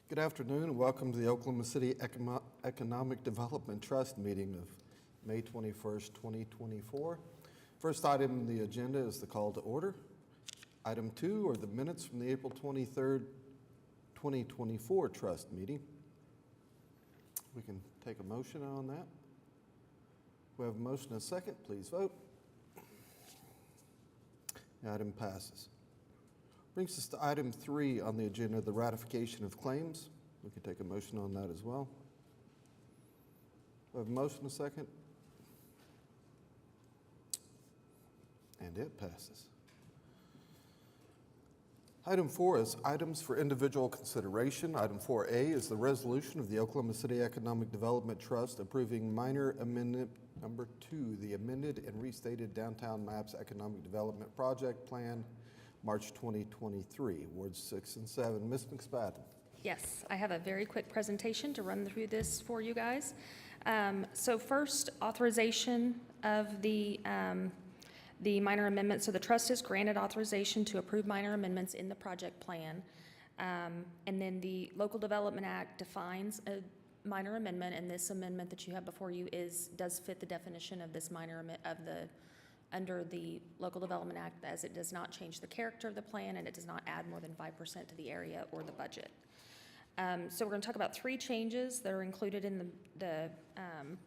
Good afternoon and welcome to the Oklahoma City Economic Development Trust meeting of May 21st, 2024. First item on the agenda is the call to order. Item 2 are the minutes from the April 23rd, 2024 trust meeting. We can take a motion on that. We have a motion and a second. Please vote. The item passes. Brings us to item 3 on the agenda, the ratification of claims. We can take a motion on that as well. We have a motion and a second. And it passes. Item 4 is items for individual consideration. Item 4A is the resolution of the Oklahoma City Economic Development Trust approving minor amendment number 2, the amended and restated Downtown Maps Economic Development Project Plan, March 2023, Wards 6 and 7. Ms. McSpadden. Yes, I have a very quick presentation to run through this for you guys. So first, authorization of the minor amendment. So the trust is granted authorization to approve minor amendments in the project plan. And then the Local Development Act defines a minor amendment, and this amendment that you have before you does fit the definition of this minor under the Local Development Act, as it does not change the character of the plan and it does not add more than 5% to the area or the budget. So we're going to talk about 3 changes that are included in the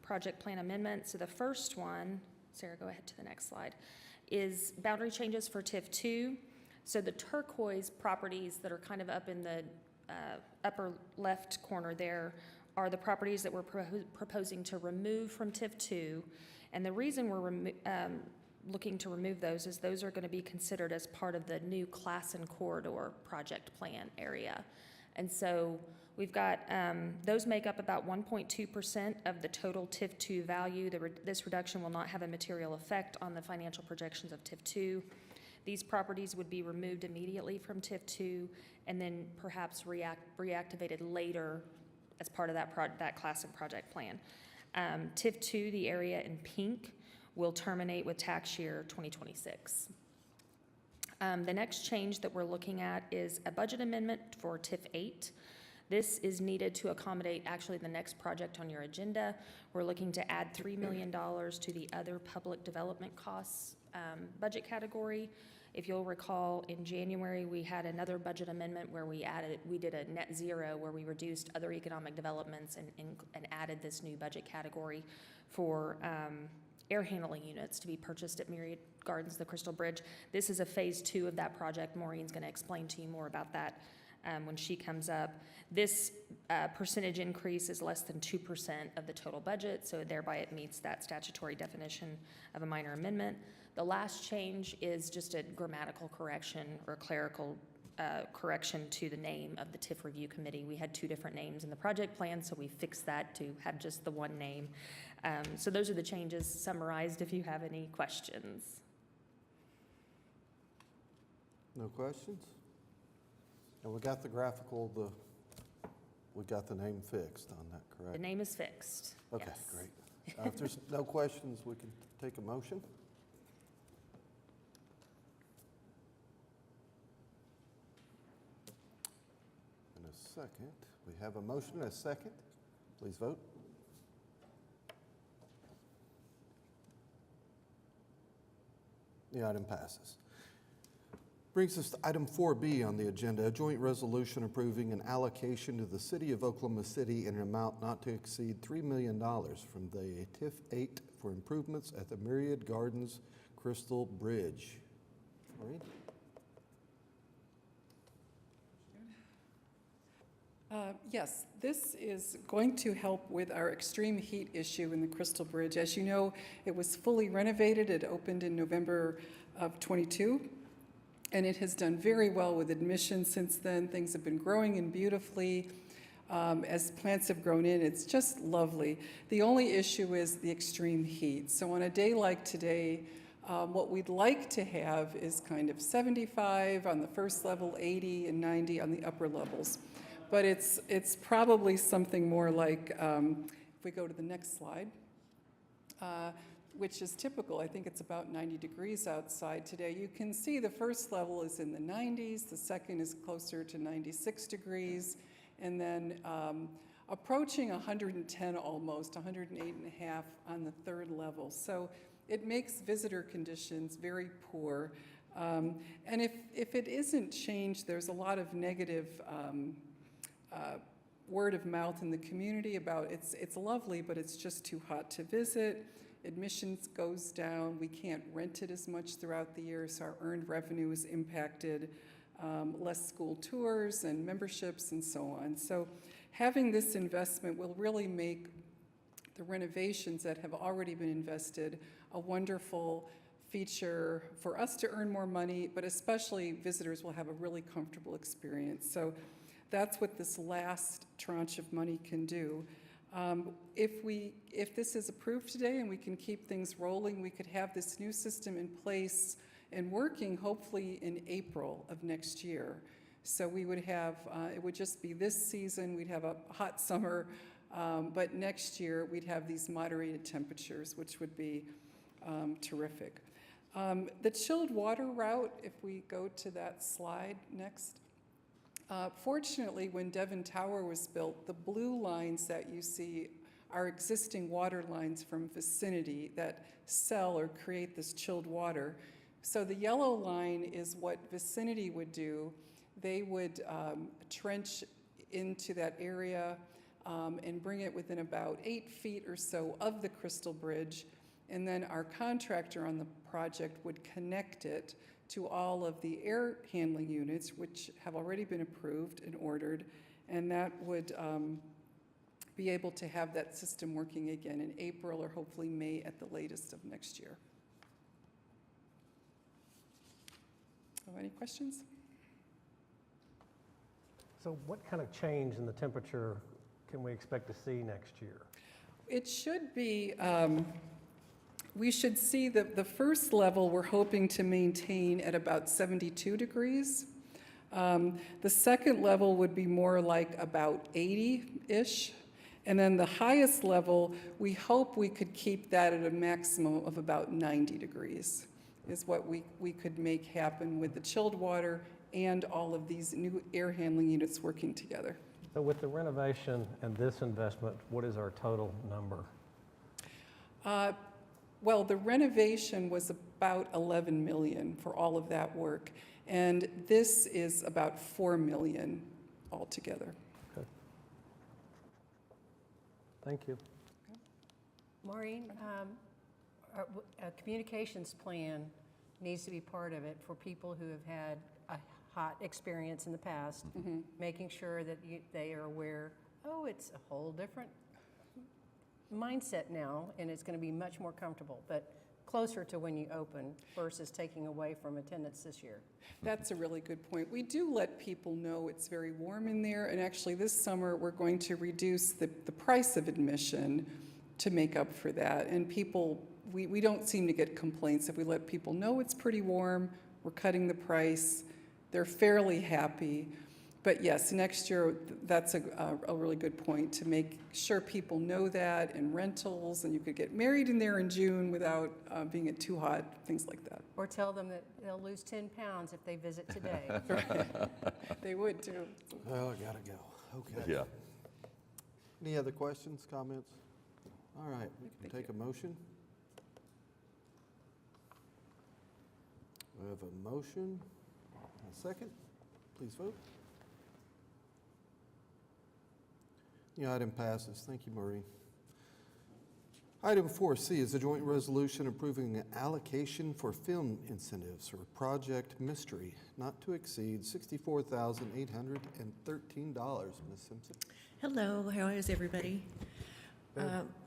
project plan amendment. So the first one, Sarah, go ahead to the next slide, is boundary changes for TIF 2. So the turquoise properties that are kind of up in the upper left corner there are the properties that we're proposing to remove from TIF 2. And the reason we're looking to remove those is those are going to be considered as part of the new class and corridor project plan area. And so we've got, those make up about 1.2% of the total TIF 2 value. This reduction will not have a material effect on the financial projections of TIF 2. These properties would be removed immediately from TIF 2 and then perhaps reactivated later as part of that class and project plan. TIF 2, the area in pink, will terminate with tax year 2026. The next change that we're looking at is a budget amendment for TIF 8. This is needed to accommodate actually the next project on your agenda. We're looking to add $3 million to the other public development costs budget category. If you'll recall, in January, we had another budget amendment where we did a net zero where we reduced other economic developments and added this new budget category for air handling units to be purchased at Myriad Gardens, the Crystal Bridge. This is a phase 2 of that project. Maureen's going to explain to you more about that when she comes up. This percentage increase is less than 2% of the total budget, so thereby it meets that statutory definition of a minor amendment. The last change is just a grammatical correction or clerical correction to the name of the TIF Review Committee. We had 2 different names in the project plan, so we fixed that to have just the one name. So those are the changes summarized if you have any questions. No questions? And we got the graphical, we got the name fixed on that, correct? The name is fixed. Okay, yes. Great. If there's no questions, we can take a motion. In a second, we have a motion and a second. Please vote. The item passes. Brings us to item 4B on the agenda, a joint resolution approving an allocation to the City of Oklahoma City in an amount not to exceed $3 million from the TIF 8 for improvements at the Myriad Gardens Crystal Bridge. Maureen? Yes, this is going to help with our extreme heat issue in the Crystal Bridge. As you know, it was fully renovated. It opened in November of 22, and it has done very well with admission since then. Things have been growing in beautifully. As plants have grown in, it's just lovely. The only issue is the extreme heat. So on a day like today, what we'd like to have is kind of 75 on the first level, 80 and 90 on the upper levels. But it's probably something more like, if we go to the next slide, which is typical. I think it's about 90 degrees outside today. You can see the first level is in the 90s, the second is closer to 96 degrees, and then approaching 110 almost, 108.5 on the third level. So it makes visitor conditions very poor. And if it isn't changed, there's a lot of negative word of mouth in the community about it's lovely, but it's just too hot to visit. Admissions goes down. We can't rent it as much throughout the year, so our earned revenue is impacted. Less school tours and memberships and so on. So having this investment will really make the renovations that have already been invested a wonderful feature for us to earn more money, but especially visitors will have a really comfortable experience. So that's what this last tranche of money can do. If this is approved today and we can keep things rolling, we could have this new system in place and working hopefully in April of next year. So we would have, it would just be this season, we'd have a hot summer, but next year we'd have these moderated temperatures, which would be terrific. The chilled water route, if we go to that slide next. Fortunately, when Devon Tower was built, the blue lines that you see are existing water lines from Vicinity that sell or create this chilled water. So the yellow line is what Vicinity would do. They would trench into that area and bring it within about 8 feet or so of the Crystal Bridge. And then our contractor on the project would connect it to all of the air handling units, which have already been approved and ordered. And that would be able to have that system working again in April or hopefully May at the latest of next year. Oh, any questions? So what kind of change in the temperature can we expect to see next year? It should be, we should see the first level we're hoping to maintain at about 72 degrees. The second level would be more like about 80-ish. And then the highest level, we hope we could keep that at a maximum of about 90 degrees, is what we could make happen with the chilled water and all of these new air handling units working together. So with the renovation and this investment, what is our total number? Well, the renovation was about 11 million for all of that work, and this is about 4 million altogether. Okay. Thank you. Maureen, a communications plan needs to be part of it for people who have had a hot experience in the past, making sure that they are aware, oh, it's a whole different mindset now, and it's going to be much more comfortable, but closer to when you open versus taking away from attendance this year. That's a really good point. We do let people know it's very warm in there, and actually this summer we're going to reduce the price of admission to make up for that. And people, we don't seem to get complaints if we let people know it's pretty warm, we're cutting the price, they're fairly happy. But yes, next year, that's a really good point to make sure people know that in rentals, and you could get married in there in June without being it too hot, things like that. Or tell them that they'll lose 10 pounds if they visit today. They would too. Well, I gotta go. Okay. Yeah. Any other questions, comments? All right, we can Thank take a motion. We have a motion, a second. Please vote. The item passes. Thank you, Maureen. Item 4C is a joint resolution approving an allocation for film incentives for Project Mystery, not to exceed $64,813. Ms. Simpson? Hello, how is everybody?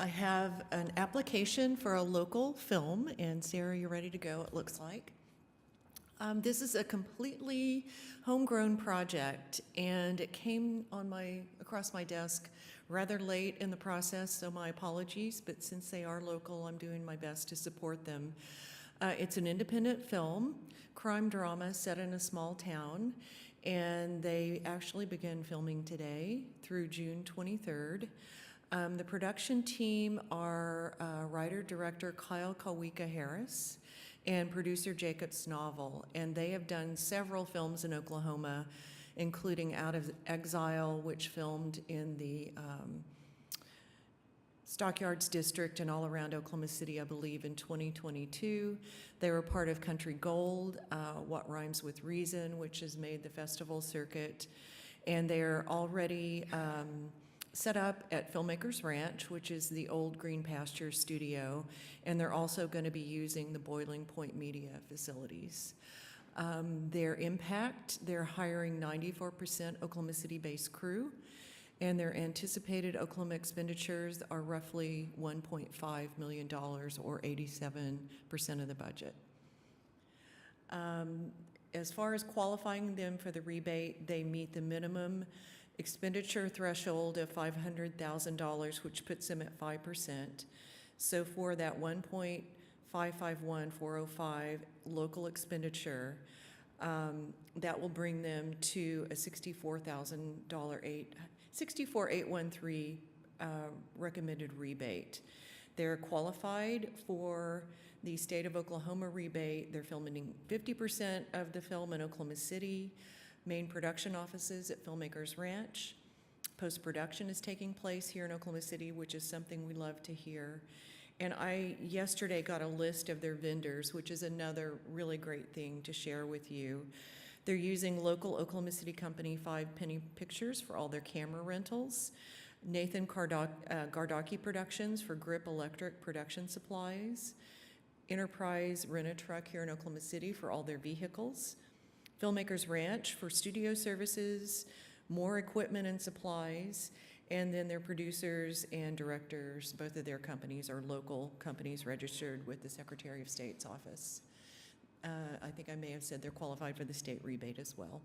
I have an application for a local film, and Sarah, you're ready to go, it looks like. This is a completely homegrown project, and it came on across my desk rather late in the process, so my apologies, but since they are local, I'm doing my best to support them. It's an independent film, crime drama set in a small town, and they actually begin filming today through June 23rd. The production team are writer-director Kyle Kawika-Harris and producer Jacob Snovel, and they have done several films in Oklahoma, including Out of Exile, which filmed in the Stockyards District and all around Oklahoma City, I believe, in 2022. They were part of Country Gold, What Rhymes with Reason, which has made the festival circuit. And they're already set up at Filmmakers Ranch, which is the old Green Pasture studio. And they're also going to be using the Boiling Point Media facilities. Their impact, they're hiring 94% Oklahoma City-based crew. And their anticipated Oklahoma expenditures are roughly $1.5 million, or 87% of the budget. As far as qualifying them for the rebate, they meet the minimum expenditure threshold of $500,000, which puts them at 5%. So for that 1.551405 local expenditure, that will bring them to a $64,813 recommended rebate. They're qualified for the state of Oklahoma rebate. They're filming 50% of the film in Oklahoma City, main production offices at Filmmakers Ranch. Post-production is taking place here in Oklahoma City, which is something we love to hear. And I yesterday got a list of their vendors, which is another really great thing to share with you. They're using local Oklahoma City company 5 Penny Pictures for all their camera rentals, Nathan Gardaki Productions for Grip Electric production supplies, Enterprise Rent-A-Truck here in Oklahoma City for all their vehicles, Filmmakers Ranch for studio services, more equipment and supplies, and then their producers and directors, both of their companies are local companies registered with the Secretary of State's office. I think I may have said they're qualified for the state rebate as well.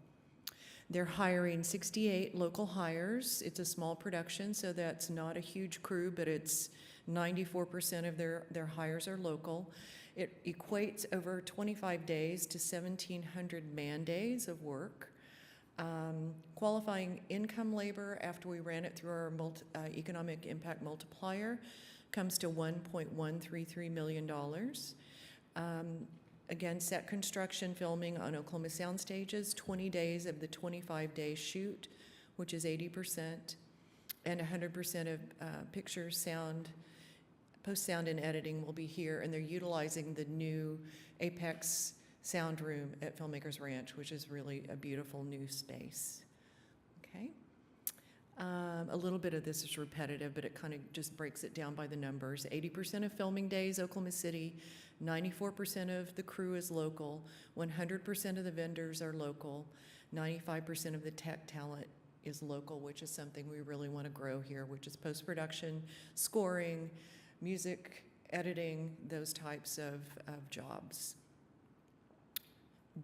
They're hiring 68 local hires. It's a small production, so that's not a huge crew, but it's 94% of their hires are local. It equates over 25 days to 1,700 man days of work. Qualifying income labor after we ran it through our economic impact multiplier comes to $1.133 million. Again, set construction filming on Oklahoma Sound Stages, 20 days of the 25-day shoot, which is 80%, and 100% of picture, sound, post-sound and editing will be here, and they're utilizing the new Apex Sound Room at Filmmakers Ranch, which is really a beautiful new space. Okay. A little bit of this is repetitive, but it kind of just breaks it down by the numbers. 80% of filming days, Oklahoma City, 94% of the crew is local, 100% of the vendors are local, 95% of the tech talent is local, which is something we really want to grow here, which is post-production, scoring, music, editing, those types of jobs.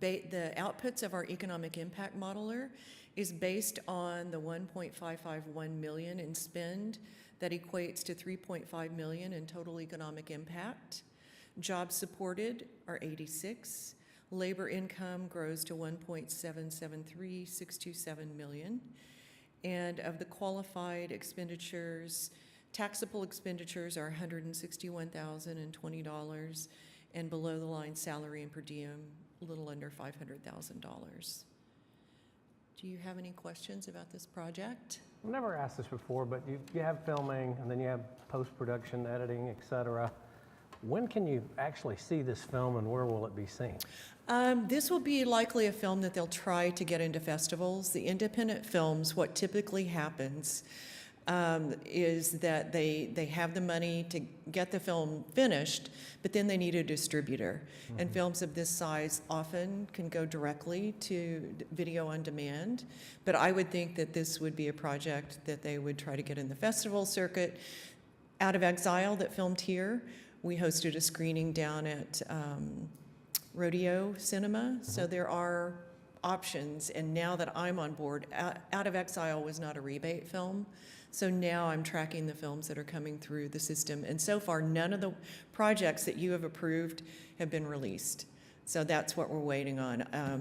The outputs of our economic impact modeler is based on the $1.551 million in spend that equates to $3.5 million in total economic impact. Jobs supported are 86. Labor income grows to $1.773627 million. And of the qualified expenditures, taxable expenditures are $161,020, and below the line salary and per diem, a little under $500,000. Do you have any questions about this project? I've never asked this before, but you have filming, and then you have post-production, editing, et cetera. When can you actually see this film, and where will it be seen? This will be likely a film that they'll try to get into festivals. The independent films, what typically happens is that they have the money to get the film finished, but then they need a distributor. Mm-hmm. And films of this size often can go directly to video on demand. But I would think that this would be a project that they would try to get in the festival circuit. Out of Exile that filmed here, we hosted a screening down at Rodeo Cinema. Mm-hmm. So there are options. And now that I'm on board, Out of Exile was not a rebate film. So now I'm tracking the films that are coming through the system. And so far, none of the projects that you have approved have been released. So that's what we're waiting on.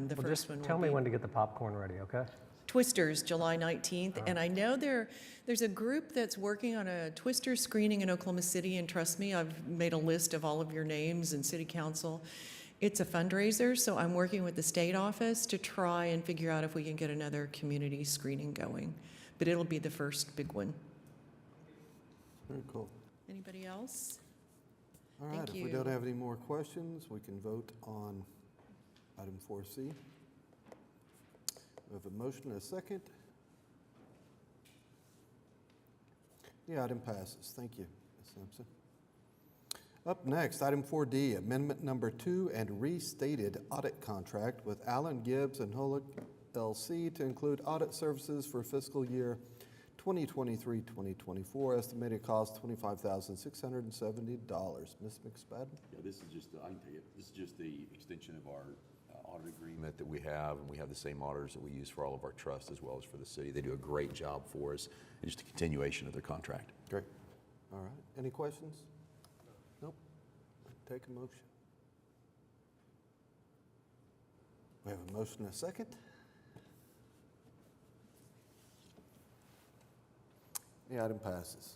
The first one will tell me when to get the popcorn ready, okay? Twisters, July 19th. And I know there's a group that's working on a Twister screening in Oklahoma City. And trust me, I've made a list of all of your names and city council. It's a fundraiser, so I'm working with the state office to try and figure out if we can get another community screening going. But it'll be the first big one. Very cool. Anybody else? All right, Thank if we don't you. have any more questions, we can vote on item 4C. We have a motion and a second. The item passes. Thank you, Ms. Simpson. Up next, item 4D, amendment number 2 and restated audit contract with Allen Gibbs and Holick LC to include audit services for fiscal year 2023-2024, estimated cost $25,670. Ms. McSpadden? Yeah, this is just, I can tell you, this is just the extension of our audit agreement that we have, and we have the same auditors that we use for all of our trusts as well as for the city. They do a great job for us, and just a continuation of their contract. Great. All right. Any questions? Nope. Take a motion. We have a motion and a second. The item passes.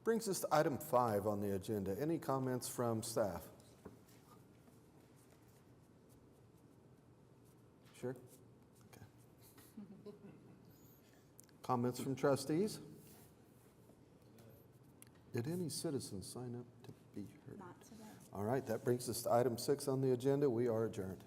Brings us to item 5 on the agenda. Any comments from staff? Sure? Okay. Comments from trustees? Did any citizens sign up to be heard? Not today. All right, that brings us to item 6 on the agenda. We are adjourned.